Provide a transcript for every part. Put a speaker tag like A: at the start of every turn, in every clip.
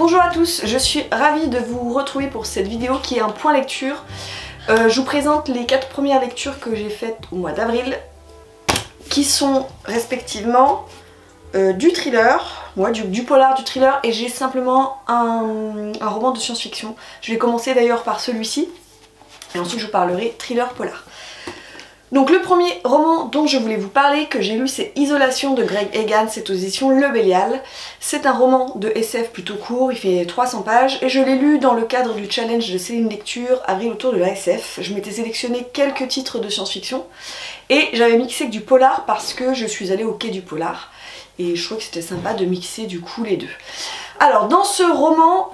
A: Bonjour à tous, je suis ravie de vous retrouver pour cette vidéo qui est un point lecture. Je vous présente les 4 premières lectures que j'ai faites au mois d'avril, qui sont respectivement du thriller, du polar, du thriller, et j'ai simplement un roman de science-fiction. Je vais commencer d'ailleurs par celui-ci, et ensuite je vous parlerai thriller polar. Donc le premier roman dont je voulais vous parler, que j'ai lu, c'est Isolation de Greg Egan, c'est aux éditions Le Bélial. C'est un roman de SF plutôt court, il fait 300 pages, et je l'ai lu dans le cadre du challenge de Céline Lecture, Avril autour de la SF. Je m'étais sélectionné quelques titres de science-fiction, et j'avais mixé que du polar parce que je suis allée au quai du polar, et je trouvais que c'était sympa de mixer du coup les deux. Alors dans ce roman,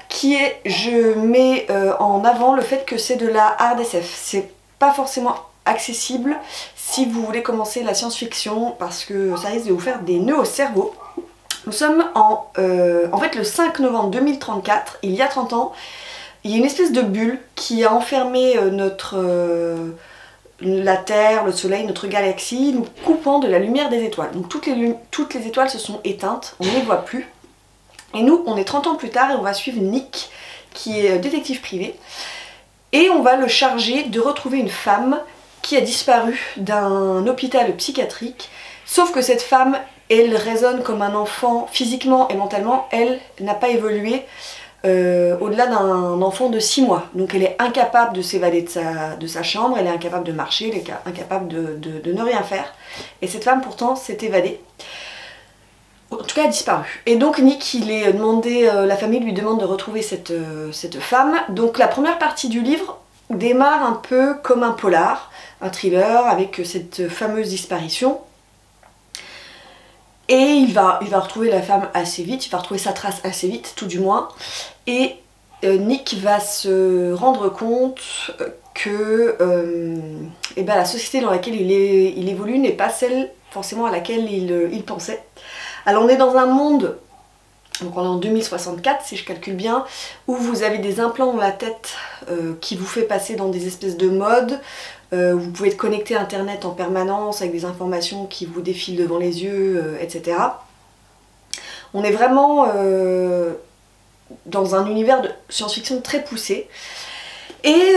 A: je mets en avant le fait que c'est de la hard SF, c'est pas forcément accessible si vous voulez commencer la science-fiction parce que ça risque de vous faire des nœuds au cerveau. Nous sommes en fait le 5 novembre 2034, il y a 30 ans, il y a une espèce de bulle qui a enfermé la Terre, le Soleil, notre galaxie, nous coupant de la lumière des étoiles. Donc toutes les étoiles se sont éteintes, on ne les voit plus. Et nous, on est 30 ans plus tard et on va suivre Nick, qui est détective privé, et on va le charger de retrouver une femme qui a disparu d'un hôpital psychiatrique, sauf que cette femme, elle résonne comme un enfant physiquement et mentalement, elle n'a pas évolué au-delà d'un enfant de 6 mois. Donc elle est incapable de s'évader de sa chambre, elle est incapable de marcher, elle est incapable de ne rien faire. Et cette femme pourtant s'est évadée. En tout cas, a disparu. Et donc Nick, la famille lui demande de retrouver cette femme. Donc la première partie du livre démarre un peu comme un polar, un thriller avec cette fameuse disparition. Et il va retrouver la femme assez vite, il va retrouver sa trace assez vite, tout du moins. Et Nick va se rendre compte que la société dans laquelle il évolue n'est pas celle forcément à laquelle il pensait. Alors on est dans un monde, donc on est en 2064 si je calcule bien, où vous avez des implants dans la tête qui vous fait passer dans des espèces de modes. Vous pouvez être connecté à internet en permanence avec des informations qui vous défilent devant les yeux, etc. On est vraiment dans un univers de science-fiction très poussé. Et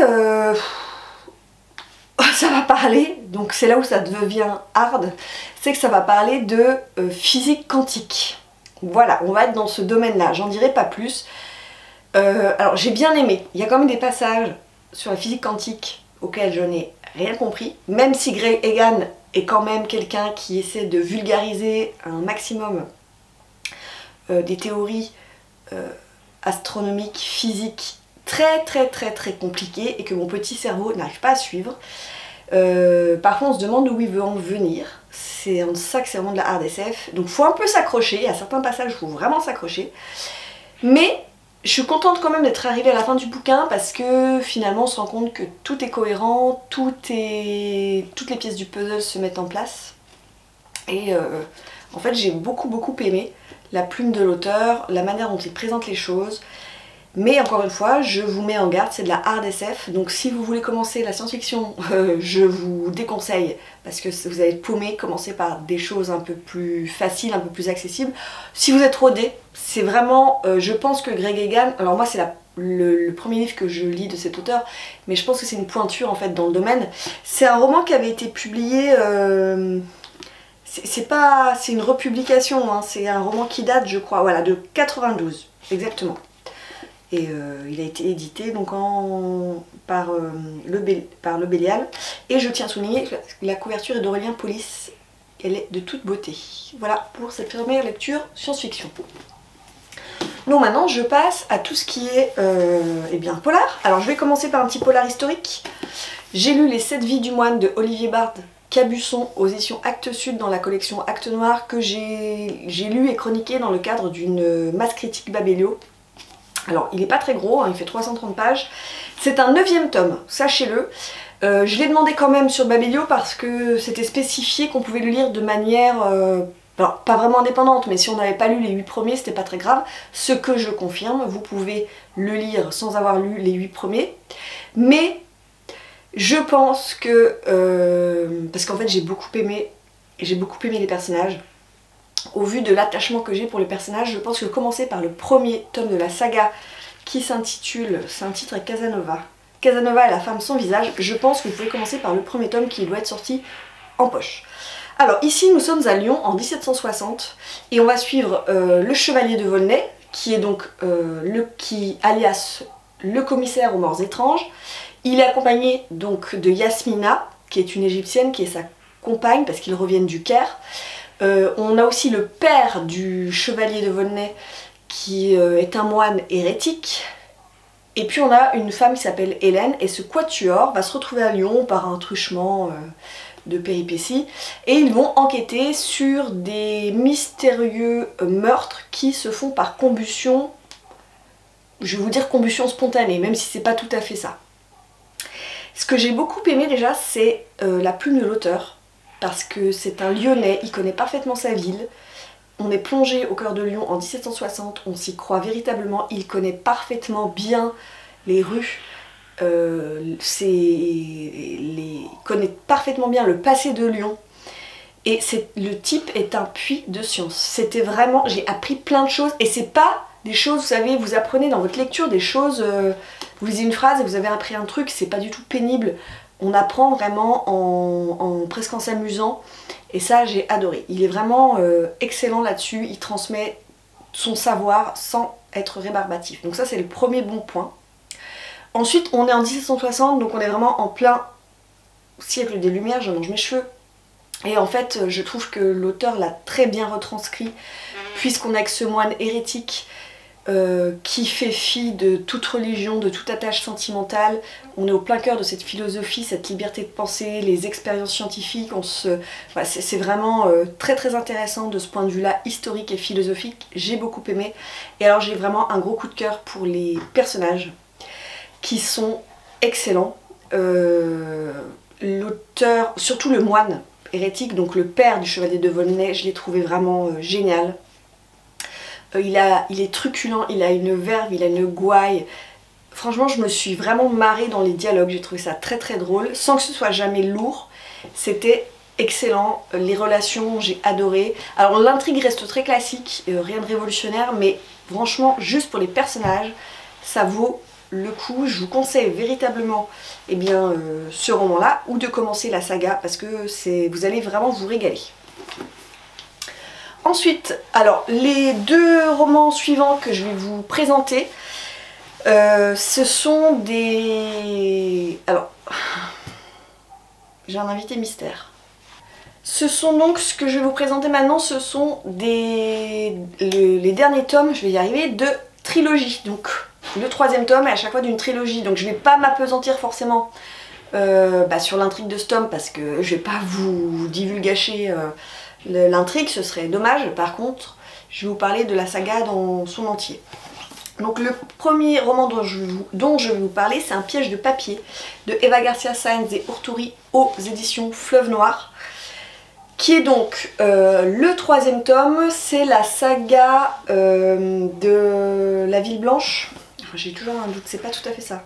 A: ça va parler, donc c'est là où ça devient hard, c'est que ça va parler de physique quantique. Voilà, on va être dans ce domaine-là, j'en dirai pas plus. Alors j'ai bien aimé, il y a quand même des passages sur la physique quantique auxquels je n'ai rien compris, même si Greg Egan est quand même quelqu'un qui essaie de vulgariser un maximum des théories astronomiques, physiques très compliquées et que mon petit cerveau n'arrive pas à suivre. Parfois on se demande où il veut en venir, c'est en ça que c'est vraiment de la hard SF, donc faut un peu s'accrocher, à certains passages il faut vraiment s'accrocher, mais je suis contente quand même d'être arrivée à la fin du bouquin parce que finalement on se rend compte que tout est cohérent, toutes les pièces du puzzle se mettent en place. Et en fait j'ai beaucoup aimé la plume de l'auteur, la manière dont il présente les choses. Mais encore une fois, je vous mets en garde, c'est de la hard SF, donc si vous voulez commencer la science-fiction, je vous déconseille, parce que vous allez être paumé, commencez par des choses un peu plus faciles, un peu plus accessibles. Si vous êtes rodé, c'est vraiment, je pense que Greg Egan, alors moi c'est le premier livre que je lis de cet auteur, mais je pense que c'est une pointure en fait dans le domaine. C'est un roman qui avait été publié, c'est une republication, hein, c'est un roman qui date je crois, voilà, de 92, exactement. Et il a été édité donc par le Bélial. Et je tiens à souligner que la couverture est d'Aurélien Polis. Elle est de toute beauté. Voilà pour cette première lecture science-fiction. Donc maintenant je passe à tout ce qui est polar. Alors je vais commencer par un petit polar historique. J'ai lu Les 7 vies du moine de Olivier Bard Cabusson aux éditions Actes Sud dans la collection Actes Noirs, que j'ai lu et chroniqué dans le cadre d'une masse critique Babelio. Alors il n'est pas très gros, hein, il fait 330 pages, c'est un 9e tome, sachez-le. Je l'ai demandé quand même sur Babelio parce que c'était spécifié qu'on pouvait le lire de manière, alors pas vraiment indépendante, mais si on n'avait pas lu les 8 premiers c'était pas très grave, ce que je confirme, vous pouvez le lire sans avoir lu les 8 premiers, mais je pense que, parce qu'en fait j'ai beaucoup aimé les personnages, au vu de l'attachement que j'ai pour les personnages, je pense que commencer par le premier tome de la saga qui s'intitule, c'est un titre avec Casanova, Casanova et la femme sans visage, je pense que vous pouvez commencer par le premier tome qui doit être sorti en poche. Alors ici nous sommes à Lyon en 1760 et on va suivre le chevalier de Volnay qui est donc alias le commissaire aux morts étranges. Il est accompagné donc de Yasmina qui est une égyptienne qui est sa compagne parce qu'ils reviennent du Caire. On a aussi le père du chevalier de Volnay qui est un moine hérétique. Et puis on a une femme qui s'appelle Hélène et ce quatuor va se retrouver à Lyon par un truchement de péripéties et ils vont enquêter sur des mystérieux meurtres qui se font par combustion, je vais vous dire combustion spontanée, même si c'est pas tout à fait ça. Ce que j'ai beaucoup aimé déjà c'est la plume de l'auteur parce que c'est un Lyonnais, il connaît parfaitement sa ville. On est plongé au cœur de Lyon en 1760, on s'y croit véritablement, il connaît parfaitement bien les rues, il connaît parfaitement bien le passé de Lyon. Et le type est un puits de science. C'était vraiment, j'ai appris plein de choses et c'est pas des choses, vous savez, vous apprenez dans votre lecture des choses, vous lisez une phrase et vous avez appris un truc, c'est pas du tout pénible. On apprend vraiment presque en s'amusant. Et ça j'ai adoré. Il est vraiment excellent là-dessus, il transmet son savoir sans être rébarbatif. Donc ça c'est le premier bon point. Ensuite on est en 1760, donc on est vraiment en plein siècle des Lumières, je mange mes cheveux. Et en fait je trouve que l'auteur l'a très bien retranscrit, puisqu'on a que ce moine hérétique qui fait fi de toute religion, de toute attache sentimentale. On est au plein cœur de cette philosophie, cette liberté de penser, les expériences scientifiques. Voilà, c'est vraiment très très intéressant de ce point de vue-là, historique et philosophique. J'ai beaucoup aimé. Et alors j'ai vraiment un gros coup de cœur pour les personnages qui sont excellents. L'auteur, surtout le moine hérétique, donc le père du chevalier de Volnay, je l'ai trouvé vraiment génial. Il est truculent, il a une verve, il a une gouaille. Franchement, je me suis vraiment marrée dans les dialogues, j'ai trouvé ça très très drôle, sans que ce soit jamais lourd. C'était excellent, les relations, j'ai adoré. Alors l'intrigue reste très classique, rien de révolutionnaire, mais franchement, juste pour les personnages, ça vaut le coup. Je vous conseille véritablement ce roman-là, ou de commencer la saga, parce que vous allez vraiment vous régaler. Ensuite, alors les deux romans suivants que je vais vous présenter, ce sont des... Alors, j'ai un invité mystère. Ce sont donc, ce que je vais vous présenter maintenant, ce sont les derniers tomes, je vais y arriver, de trilogie. Donc le troisième tome est à chaque fois d'une trilogie, donc je vais pas m'appesantir forcément sur l'intrigue de ce tome, parce que je vais pas vous divulgacher l'intrigue, ce serait dommage. Par contre, je vais vous parler de la saga dans son entier. Donc le premier roman dont je vais vous parler, c'est Un piège de papier de Eva Garcia Sáenz et Urturi aux éditions Fleuve Noir, qui est donc le troisième tome. C'est la saga de la Ville Blanche. J'ai toujours un doute, c'est pas tout à fait ça.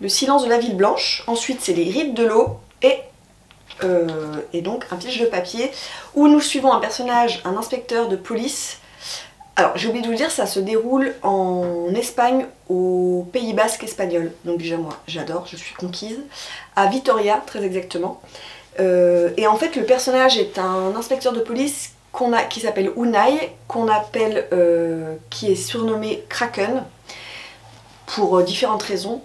A: Le silence de la Ville Blanche. Ensuite c'est Les Rites de l'eau et donc Un piège de papier, où nous suivons un personnage, un inspecteur de police. Alors j'ai oublié de vous dire, ça se déroule en Espagne, au Pays Basque espagnol. Donc déjà moi j'adore, je suis conquise. À Vitoria très exactement. Et en fait le personnage est un inspecteur de police qui s'appelle Unai, qui est surnommé Kraken pour différentes raisons.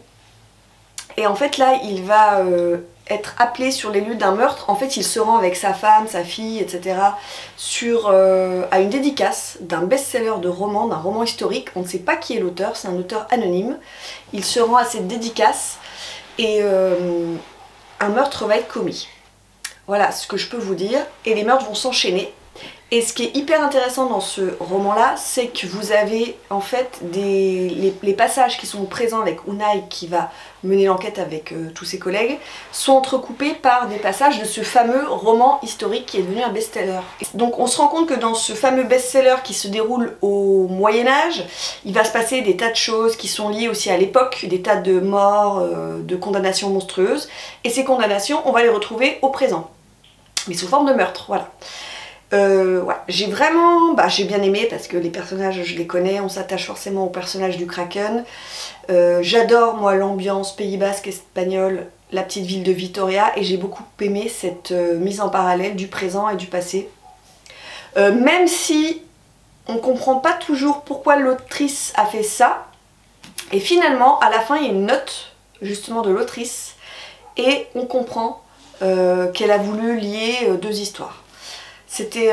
A: Et en fait là il va être appelé sur les lieux d'un meurtre. En fait il se rend avec sa femme, sa fille, etc. à une dédicace d'un best-seller de roman, d'un roman historique. On ne sait pas qui est l'auteur, c'est un auteur anonyme. Il se rend à cette dédicace et un meurtre va être commis. Voilà ce que je peux vous dire. Et les meurtres vont s'enchaîner. Et ce qui est hyper intéressant dans ce roman-là, c'est que vous avez en fait les passages qui sont présents avec Unai, qui va mener l'enquête avec tous ses collègues, sont entrecoupés par des passages de ce fameux roman historique qui est devenu un best-seller. Donc on se rend compte que dans ce fameux best-seller qui se déroule au Moyen-Âge, il va se passer des tas de choses qui sont liées aussi à l'époque, des tas de morts, de condamnations monstrueuses, et ces condamnations, on va les retrouver au présent, mais sous forme de meurtre, voilà. Ouais, j'ai vraiment, j'ai bien aimé parce que les personnages je les connais, on s'attache forcément au personnage du Kraken. J'adore moi l'ambiance Pays Basque espagnol, la petite ville de Vitoria, et j'ai beaucoup aimé cette mise en parallèle du présent et du passé. Même si on comprend pas toujours pourquoi l'autrice a fait ça, et finalement à la fin il y a une note justement de l'autrice et on comprend qu'elle a voulu lier deux histoires. C'était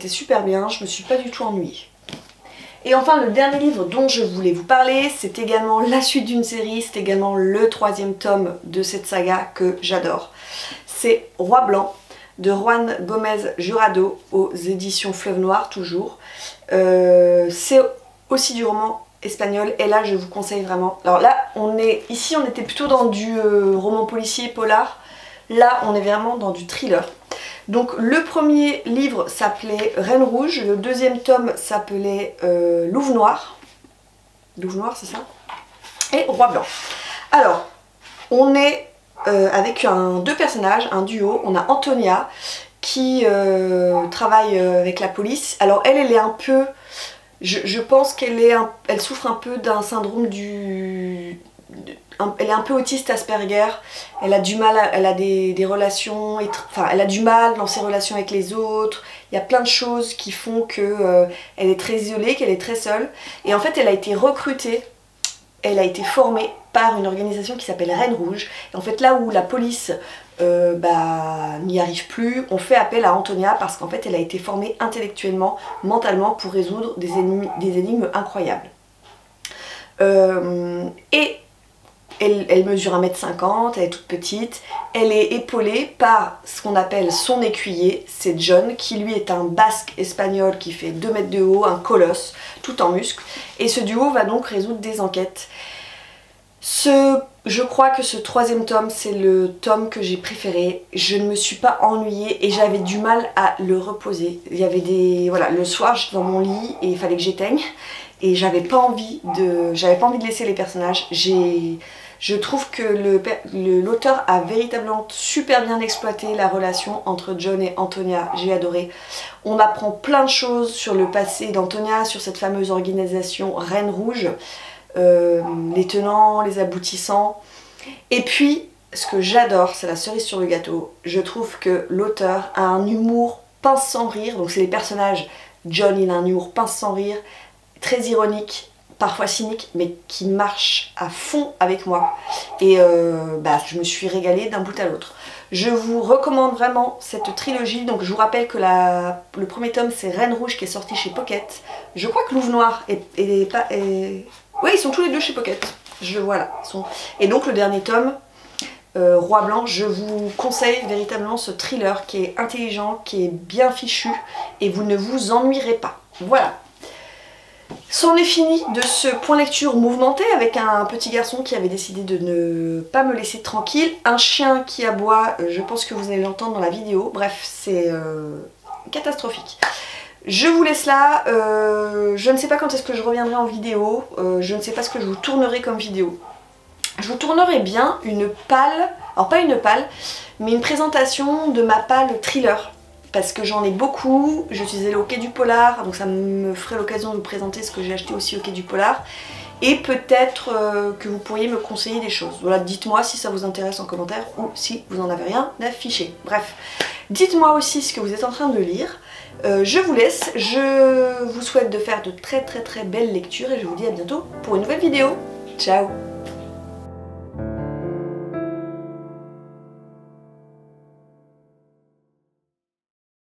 A: super bien, je me suis pas du tout ennuyée. Et enfin le dernier livre dont je voulais vous parler, c'est également la suite d'une série, c'est également le 3e tome de cette saga que j'adore. C'est Roi Blanc de Juan Gómez Jurado aux éditions Fleuve Noir toujours. C'est aussi du roman espagnol et là je vous conseille vraiment. Alors là ici on était plutôt dans du roman policier polar, là on est vraiment dans du thriller. Donc le premier livre s'appelait Reine Rouge, le 2e tome s'appelait Louve Noir. Louve Noir c'est ça? Et Roi Blanc. Alors on est avec deux personnages, un duo. On a Antonia qui travaille avec la police. Alors elle est un peu... Je pense qu'elle elle souffre un peu d'un syndrome du... Elle est un peu autiste Asperger, elle a du mal, elle a des relations, enfin elle a du mal dans ses relations avec les autres, il y a plein de choses qui font que elle est très isolée, qu'elle est très seule. Et en fait elle a été recrutée, elle a été formée par une organisation qui s'appelle Reine Rouge. Et en fait là où la police n'y arrive plus, on fait appel à Antonia parce qu'en fait elle a été formée intellectuellement, mentalement pour résoudre des énigmes incroyables. Et elle mesure 1m50, elle est toute petite, elle est épaulée par ce qu'on appelle son écuyer, c'est John, qui lui est un basque espagnol qui fait 2 mètres de haut, un colosse, tout en muscles, et ce duo va donc résoudre des enquêtes. Je crois que ce 3e tome, c'est le tome que j'ai préféré, je ne me suis pas ennuyée et j'avais du mal à le reposer. Il y avait voilà, le soir j'étais dans mon lit et il fallait que j'éteigne, et j'avais pas envie de laisser les personnages. Je trouve que l'auteur a véritablement super bien exploité la relation entre John et Antonia, j'ai adoré. On apprend plein de choses sur le passé d'Antonia, sur cette fameuse organisation Reine Rouge, les tenants, les aboutissants. Et puis, ce que j'adore, c'est la cerise sur le gâteau, je trouve que l'auteur a un humour pince sans rire, donc c'est les personnages, John il a un humour pince sans rire, très ironique, parfois cynique, mais qui marche à fond avec moi. Et je me suis régalée d'un bout à l'autre. Je vous recommande vraiment cette trilogie. Donc je vous rappelle que le 1er tome c'est Reine Rouge qui est sorti chez Pocket. Je crois que Louve Noir oui, ils sont tous les deux chez Pocket. Voilà. Et donc le dernier tome, Roi Blanc, je vous conseille véritablement ce thriller qui est intelligent, qui est bien fichu, et vous ne vous ennuierez pas. Voilà. C'en est fini de ce point lecture mouvementé avec un petit garçon qui avait décidé de ne pas me laisser tranquille, un chien qui aboie, je pense que vous allez l'entendre dans la vidéo, bref c'est catastrophique. Je vous laisse là, je ne sais pas quand est-ce que je reviendrai en vidéo, je ne sais pas ce que je vous tournerai comme vidéo. Je vous tournerai bien une palle, alors pas une palle, mais une présentation de ma palle thriller. Parce que j'en ai beaucoup, je suis allée au Quai du Polar, donc ça me ferait l'occasion de vous présenter ce que j'ai acheté aussi au Quai du Polar. Et peut-être que vous pourriez me conseiller des choses. Voilà, dites-moi si ça vous intéresse en commentaire ou si vous n'en avez rien d'affiché. Bref, dites-moi aussi ce que vous êtes en train de lire. Je vous laisse, je vous souhaite de faire de très belles lectures et je vous dis à bientôt pour une nouvelle vidéo. Ciao!